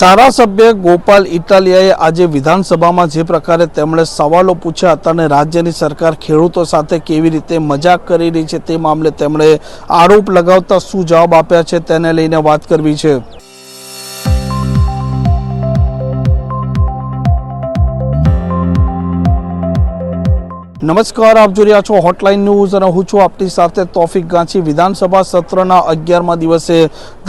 ધારાસભ્ય ગોપાલ ઇટાલિયાએ આજે વિધાનસભામાં જે પ્રકારે તેમણે સવાલો પૂછ્યા હતા અને રાજ્યની સરકાર ખેડૂતો સાથે કેવી રીતે મજાક કરી રહી છે તે મામલે તેમણે આરોપ લગાવતા શું જવાબ આપ્યા છે તેને લઈને વાત કરવી છે। નમસ્કાર, આપ જોઈ રહ્યા છો હોટલાઇન ન્યૂઝ અને હું છું આપની સાથે તોફિક ગાંચી। વિધાનસભા સત્રના 11મા દિવસે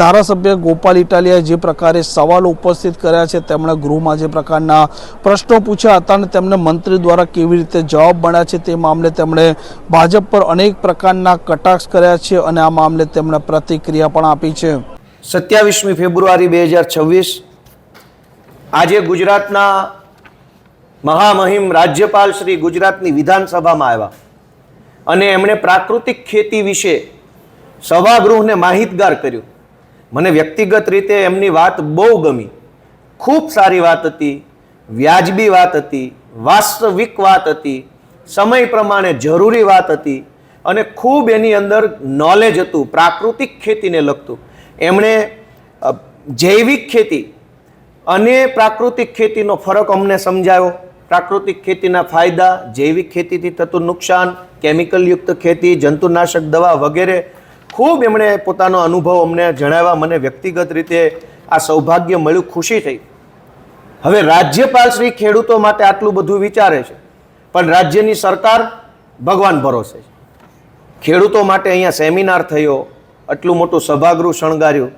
ધારાસભ્ય ગોપાલ ઇટાલિયાએ જે પ્રકારે સવાલો ઉપસ્થિત કર્યા છે, તેમણે ગૃહમાં જે પ્રકારના પ્રશ્નો પૂછ્યા હતા અને તેમને મંત્રી દ્વારા કેવી રીતે જવાબ મળ્યા છે તે મામલે તેમણે ભાજપ પર અનેક પ્રકારના કટાક્ષ કર્યા છે અને આ મામલે તેમણે પ્રતિક્રિયા પણ આપી છે। 27મી ફેબ્રુઆરી 2026 આજે ગુજરાતના મહામહિમ રાજ્યપાલ શ્રી ગુજરાતની વિધાનસભામાં આવ્યા અને એમણે પ્રાકૃતિક ખેતી વિશે સભાગૃહને માહિતગાર કર્યું। મને વ્યક્તિગત રીતે એમની વાત બહુ ગમી, ખૂબ સારી વાત હતી, વ્યાજબી વાત હતી, વાસ્તવિક વાત હતી, સમય પ્રમાણે જરૂરી વાત હતી અને ખૂબ એની અંદર નોલેજ હતું પ્રાકૃતિક ખેતીને લગતું। એમણે જૈવિક ખેતી અને પ્રાકૃતિક ખેતીનો ફરક અમને સમજાવ્યો, પ્રાકૃતિક ખેતીના ફાયદા, જૈવિક ખેતીથી થતું નુકસાન, કેમિકલયુક્ત ખેતી, જંતુનાશક દવા વગેરે ખૂબ એમણે પોતાનો અનુભવ અમને જણાવ્યા। મને વ્યક્તિગત રીતે આ સૌભાગ્ય મળ્યું, ખુશી થઈ। હવે રાજ્યપાલ શ્રી ખેડૂતો માટે આટલું બધું વિચારે છે, પણ રાજ્યની સરકાર ભગવાન ભરોસે છે। ખેડૂતો માટે અહીંયા સેમિનાર થયો, આટલું મોટું સભાગૃહ શણગાર્યું।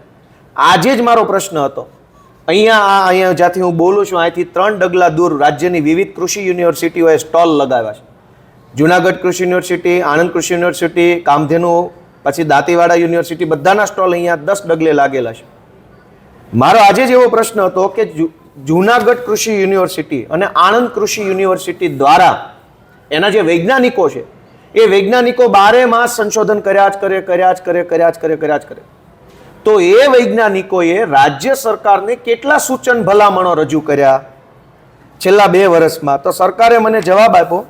આજે જ મારો પ્રશ્ન હતો, અહીંયા જ્યાંથી હું બોલું છું અહીંથી 3 ડગલા દૂર રાજ્યની વિવિધ કૃષિ યુનિવર્સિટીઓએ સ્ટોલ લગાવ્યા છે। જુનાગઢ કૃષિ યુનિવર્સિટી, આણંદ કૃષિ યુનિવર્સિટી, કામધેનુ, પછી દાંતીવાડા યુનિવર્સિટી, બધાના સ્ટોલ અહીંયા 10 ડગલે લાગેલા છે। મારો આજે જ એવો પ્રશ્ન હતો કે જુનાગઢ કૃષિ યુનિવર્સિટી અને આણંદ કૃષિ યુનિવર્સિટી દ્વારા એના જે વૈજ્ઞાનિકો છે એ વૈજ્ઞાનિકો 12 માસ સંશોધન કર્યા જ કરે। તો એ વૈજ્ઞાનિકોએ રાજ્ય સરકારને કેટલા સૂચન ભલામણો રજૂ કર્યા છેલ્લા 2 વર્ષમાં? તો સરકારે મને જવાબ આપ્યો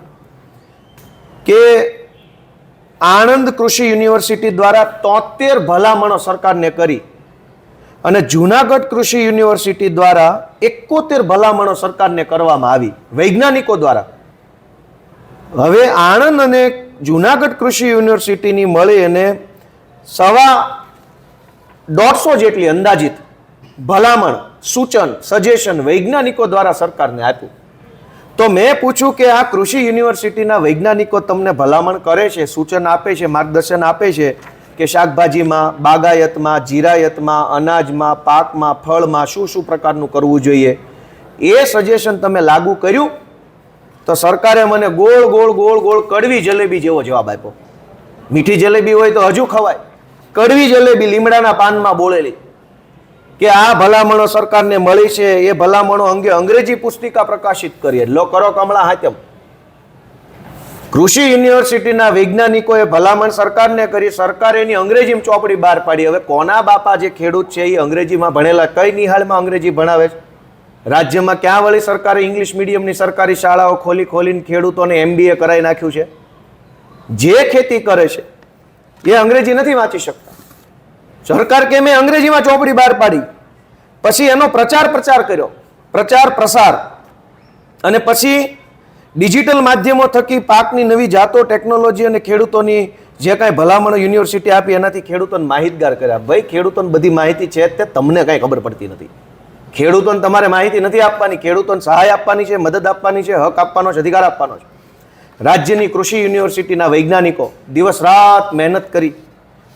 કે આણંદ કૃષિ યુનિવર્સિટી દ્વારા 73 ભલામણો સરકારને કરી અને જુનાગઢ કૃષિ યુનિવર્સિટી દ્વારા 71 ભલામણો સરકારને કરવામાં આવી વૈજ્ઞાનિકો દ્વારા। હવે આણંદ અને જુનાગઢ કૃષિ યુનિવર્સિટીની મળી અને 150 જેટલી અંદાજિત ભલામણ, સૂચન, સજેશન વૈજ્ઞાનિકો દ્વારા સરકારને આપ્યું। તો મેં પૂછ્યું કે આ કૃષિ યુનિવર્સિટીના વૈજ્ઞાનિકો તમને ભલામણ કરે છે, સૂચન આપે છે, માર્ગદર્શન આપે છે કે શાકભાજીમાં, બાગાયતમાં, જીરાયતમાં, અનાજમાં, પાકમાં, ફળમાં શું પ્રકારનું કરવું જોઈએ, એ સજેશન તમે લાગુ કર્યું? તો સરકારે મને ગોળ કડવી જલેબી જેવો જવાબ આપ્યો। મીઠી જલેબી હોય તો હજુ ખવાય, કડવી જલેબી લીમડાના પાનમાં બોલેલી કે આ ભલામણો સરકારને મળી છે, એ ભલામણો અંગે અંગ્રેજી પુસ્તિકા પ્રકાશિત કરીએ। લો કરો કમળા હાથમ। કૃષિ યુનિવર્સિટીના વૈજ્ઞાનિકોએ ભલામણ સરકારને કરી, સરકારે એની અંગ્રેજીમાં ચોપડી બહાર પાડી। હવે કોના બાપા જે ખેડૂત છે એ અંગ્રેજીમાં ભણેલા, કઈ નિહાળમાં અંગ્રેજી ભણાવે છે? રાજ્યમાં ક્યાં વળી સરકારે ઇંગ્લિશ મીડિયમની સરકારી શાળાઓ ખોલીને ખેડૂતોને MBA કરાવી નાખ્યું છે? જે ખેતી કરે છે એ અંગ્રેજી નથી વાંચી શકતા। સરકાર કે મેં અંગ્રેજીમાં ચોપડી બહાર પાડી, પછી એનો પ્રચાર કર્યો, પ્રચાર પ્રસાર, અને પછી ડિજિટલ માધ્યમો થકી પાકની નવી જાતો, ટેકનોલોજી અને ખેડૂતોની જે કાંઈ ભલામણો યુનિવર્સિટી આપી એનાથી ખેડૂતોને માહિતગાર કર્યા। ભાઈ, ખેડૂતોને બધી માહિતી છે તે તમને કાંઈ ખબર પડતી નથી। ખેડૂતોને તમારે માહિતી નથી આપવાની, ખેડૂતોને સહાય આપવાની છે, મદદ આપવાની છે, હક આપવાનો છે, અધિકાર આપવાનો છે। રાજ્યની કૃષિ યુનિવર્સિટીના વૈજ્ઞાનિકો દિવસ રાત મહેનત કરી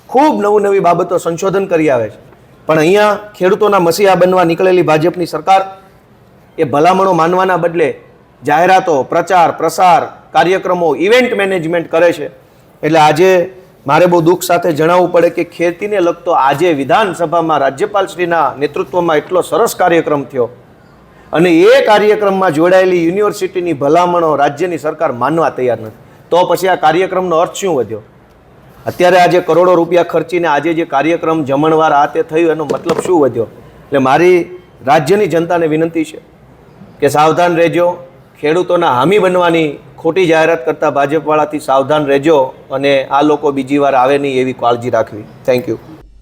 ખૂબ નવી બાબતો સંશોધન કરી આવે છે, પણ અહીંયા ખેડૂતોના મસીહા બનવા નીકળેલી ભાજપની સરકાર એ ભલામણો માનવાના બદલે જાહેરાતો, પ્રચાર પ્રસાર, કાર્યક્રમો, ઇવેન્ટ મેનેજમેન્ટ કરે છે। એટલે આજે મારે બહુ દુઃખ સાથે જણાવવું પડે કે ખેતીને લગતો આજે વિધાનસભામાં રાજ્યપાલશ્રીના નેતૃત્વમાં એટલો સરસ કાર્યક્રમ થયો અને એ કાર્યક્રમમાં જોડાયેલી યુનિવર્સિટીની ભલામણો રાજ્યની સરકાર માનવા તૈયાર નથી। તો પછી આ કાર્યક્રમનો અર્થ શું વધ્યો? અત્યારે આજે કરોડો રૂપિયા ખર્ચીને આજે જે કાર્યક્રમ જમણવાર આ તે થયું એનો મતલબ શું વધ્યો? એટલે મારી રાજ્યની જનતાને વિનંતી છે કે સાવધાન રહેજો, ખેડૂતોના હામી બનવાની ખોટી જાહેરાત કરતા ભાજપવાળાથી સાવધાન રહેજો અને આ લોકો બીજી વાર આવે નહીં એવી કાળજી રાખવી। Thank you.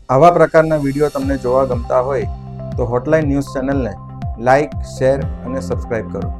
આવા પ્રકારના વિડીયો તમને જોવા ગમતા હોય તો તો હોટલાઇન ન્યૂઝ ચેનલને લાઇક, શેર અને સબસ્ક્રાઇબ કરો.